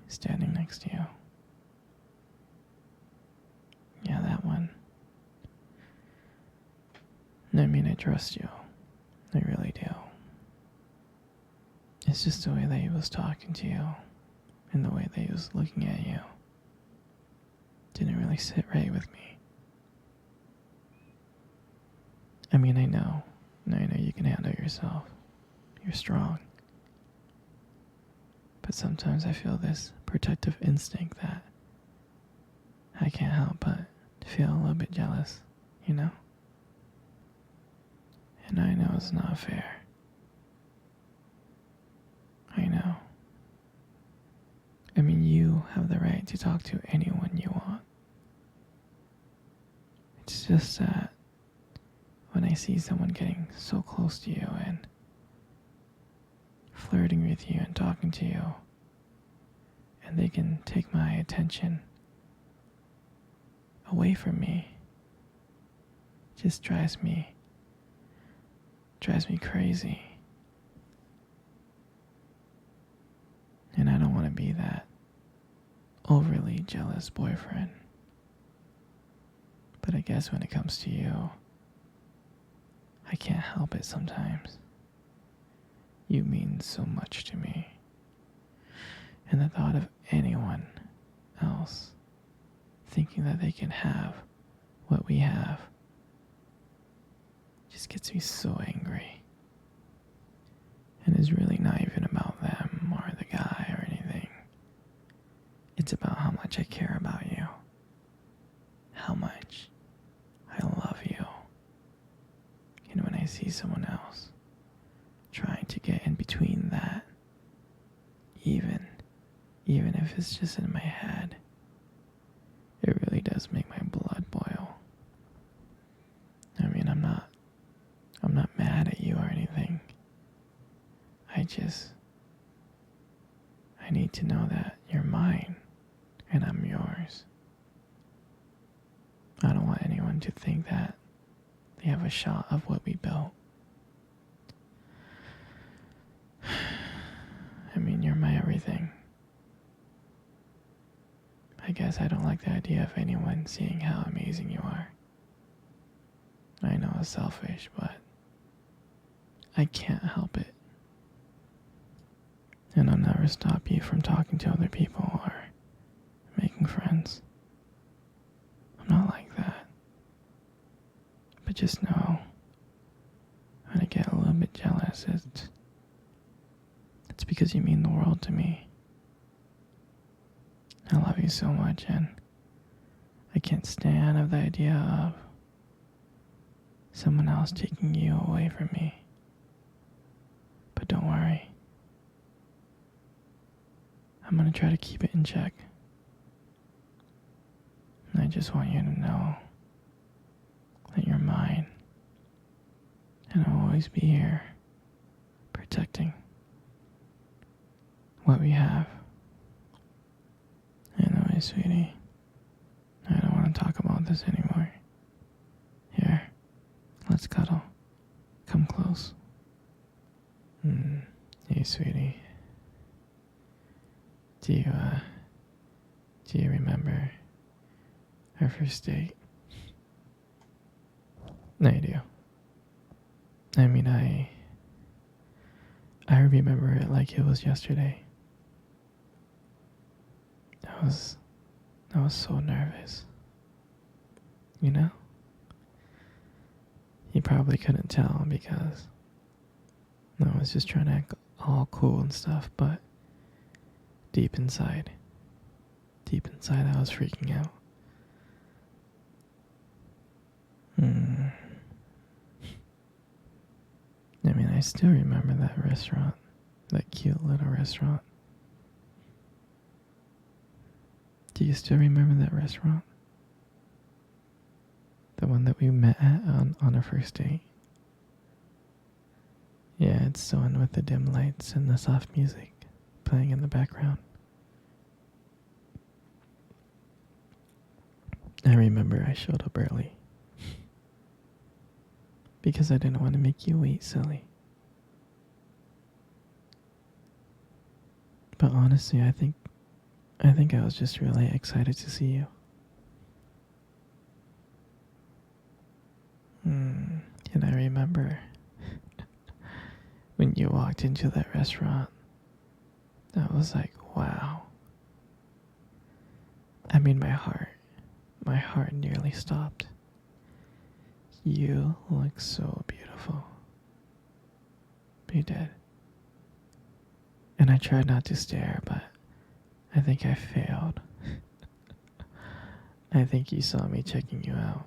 standing next to you. Yeah, that one. I mean, I trust you. I really do. It's just the way that he was talking to you and the way that he was looking at you didn't really sit right with me. I mean, I know you can handle yourself. You're strong. But sometimes I feel this protective instinct that I can't help but feel a little bit jealous, you know? And I know it's not fair. I know. I mean, you have the right to talk to anyone you want. It's just that when I see someone getting so close to you and flirting with you and talking to you, and they can take my attention away from me, it just drives me crazy. And I don't want to be that overly jealous boyfriend. But I guess when it comes to you, I can't help it sometimes. You mean so much to me. And the thought of anyone else thinking that they can have what we have just gets me so angry. And it's really not even about them or the guy or anything. It's about how much I care about you. How much I love you. And when I see someone else trying to get in between that, even if it's just in my head, it really does make my blood boil. I mean, I'm not mad at you or anything. I need to know that you're mine and I'm yours. I don't want anyone to think that they have a shot of what we built. I mean, you're my everything. I guess I don't like the idea of anyone seeing how amazing you are. I know it's selfish, but I can't help it. And I'll never stop you from talking to other people or making friends. I'm not like that. But just know, when I get a little bit jealous, it's because you mean the world to me. I love you so much, and I can't stand of the idea of someone else taking you away from me. But don't worry. I'm gonna try to keep it in check. And I just want you to know that you're mine. And I'll always be here, protecting what we have. Anyway, sweetie, I don't want to talk about this anymore. Here, let's cuddle. Come close. Hey, sweetie. Do you remember our first date? No, I do. I mean, I remember it like it was yesterday. I was so nervous. You know? You probably couldn't tell because I was just trying to act all cool and stuff, but deep inside I was freaking out. I mean, I still remember that restaurant, that cute little restaurant. Do you still remember that restaurant? The one that we met at on our first date? Yeah, it's the one with the dim lights and the soft music playing in the background. I remember I showed up early because I didn't want to make you wait, silly. But honestly, I think I think I was just really excited to see you. And I remember when you walked into that restaurant, I was like, wow. I mean, my heart nearly stopped. You look so beautiful. You did. And I tried not to stare, but I think I failed. I think you saw me checking you out.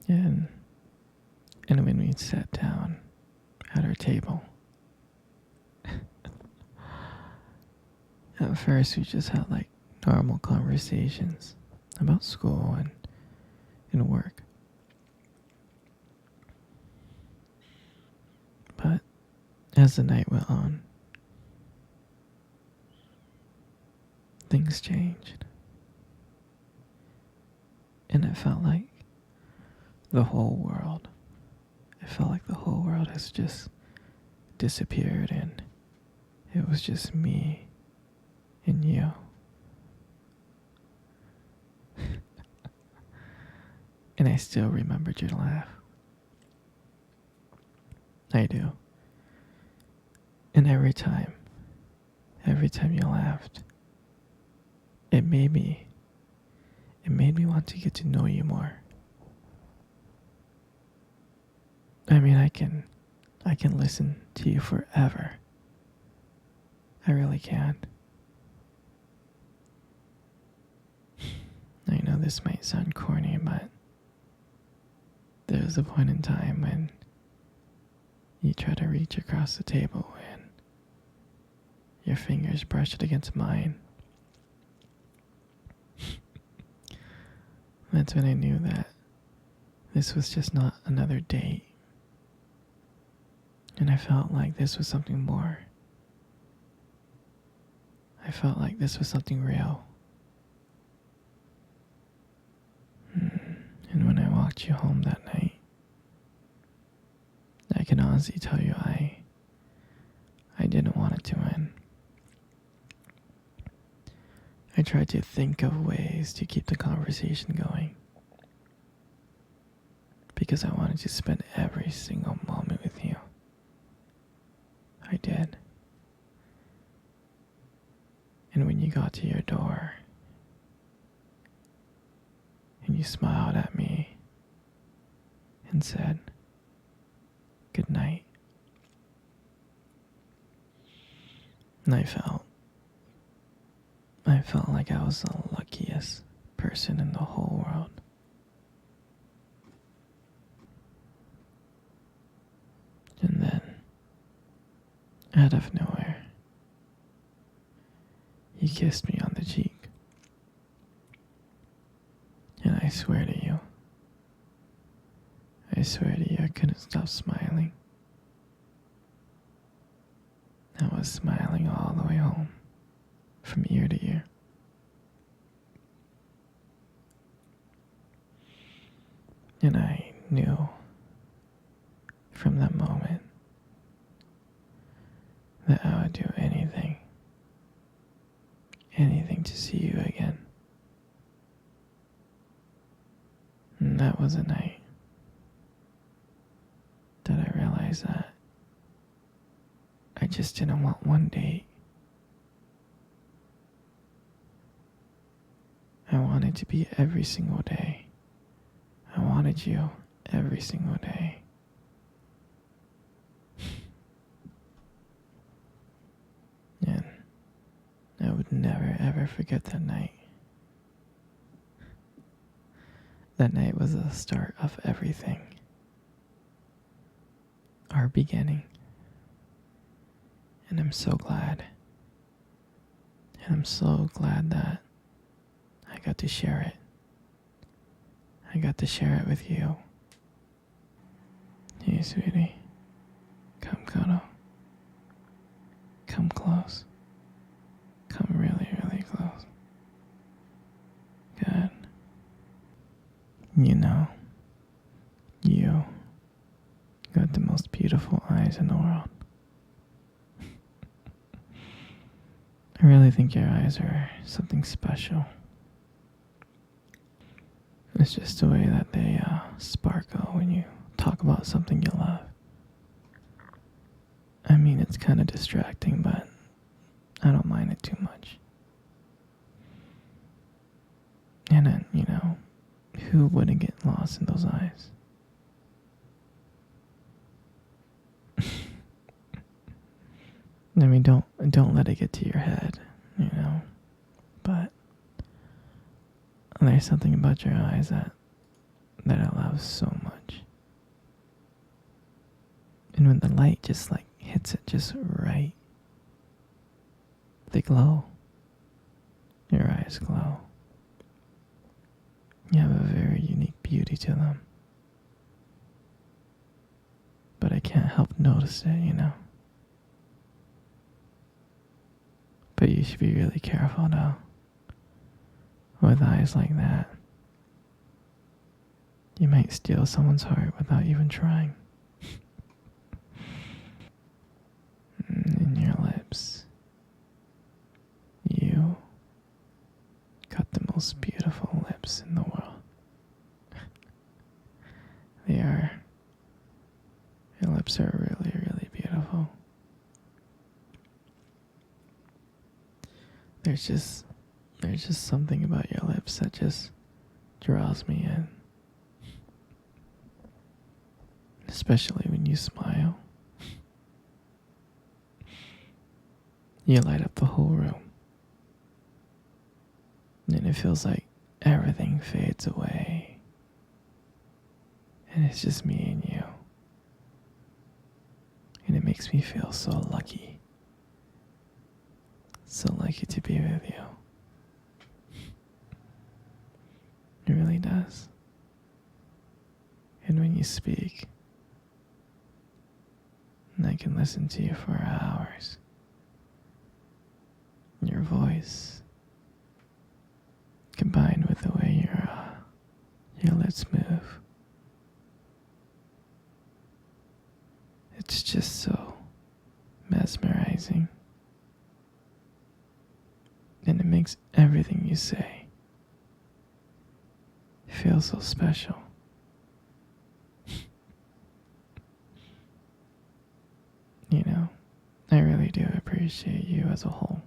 And when we sat down at our table, at first we just had like normal conversations about school and work. But as the night went on, things changed. And it felt like the whole world, has just disappeared and it was just me and you. And I still remembered your laugh. I do. And every time you laughed, it made me want to get to know you more. I mean, I can listen to you forever. I really can. I know this might sound corny, but there was a point in time when you tried to reach across the table and your fingers brushed against mine. That's when I knew that this was just not another date. And I felt like this was something more. I felt like this was something real. And when I walked you home that night, I can honestly tell you I didn't want it to end. I tried to think of ways to keep the conversation going because I wanted to spend every single moment with you. I did. And when you got to your door and you smiled at me and said, "Good night," and I felt like I was the luckiest person in the whole world. And then, out of nowhere, you kissed me on the cheek. And I swear to you, I couldn't stop smiling. I was smiling all the way home, from ear to ear. And I knew from that moment that I would do anything to see you again. And that was a night that I realized that I just didn't want one date. I wanted to be every single day. I wanted you every single day. And I would never ever forget that night. That night was the start of everything. Our beginning. And I'm so glad. And I'm so glad that I got to share it. I got to share it with you. Hey, sweetie. Come cuddle. Come close. Come really, really close. Good. You know, you got the most beautiful eyes eyes in the world. I really think your eyes are something special. It's just the way that they sparkle when you talk about something you love. I mean, it's kind of distracting, but I don't mind it too much. And then, who wouldn't get lost in those eyes? I mean, don't let it get to your head, But there's something about your eyes that I love so much. And when the light just hits it just right, they glow. Your eyes glow. You have a very unique beauty to them. But I can't help notice it. But you should be really careful though. With eyes like that, you might steal someone's heart without even trying. And your lips. You got the most beautiful lips in the world. Your lips are really, really beautiful. There's just something about your lips that just draws me in. Especially when you smile. You light up the whole room. And it feels like everything fades away. And it's just me and you. And it makes me feel so lucky. So lucky to be with you. It really does. And when you speak, I can listen to you for hours. Your voice, combined with the way your lips move, it's just so mesmerizing. And it makes everything you say feel so special. I really do appreciate you as a whole.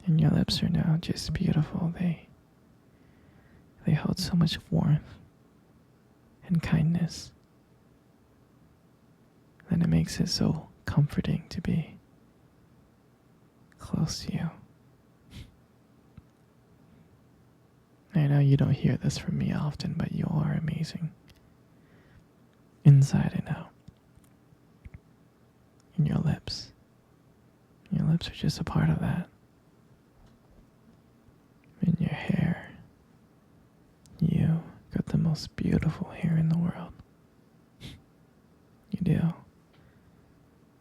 And your lips are now just beautiful. They hold so much warmth and kindness that it makes it so comforting to be close to you. I know you don't hear this from me often, but you are amazing. Inside and out. And your lips. Your lips are just a part of that. And your hair. You got the most beautiful hair in the world. You do.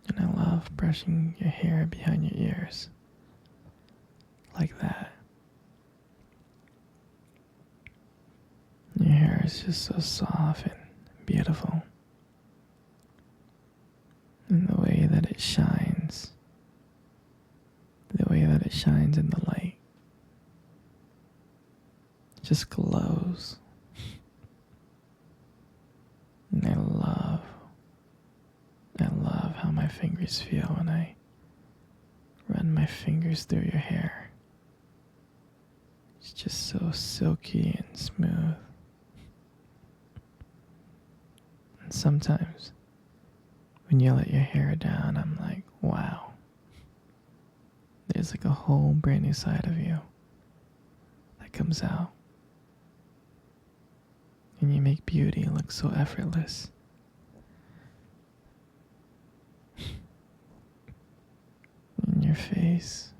And I love brushing your hair behind your ears. Like that. Your hair is just so soft and beautiful. And the way that it shines. The way that it shines in the light. Just glows. And I love how my fingers feel when I run my fingers through your hair. It's just so silky and smooth. And sometimes, when you let your hair down, I'm like, wow. There's like a whole brand new side of you that comes out. And you make beauty look so effortless. And your face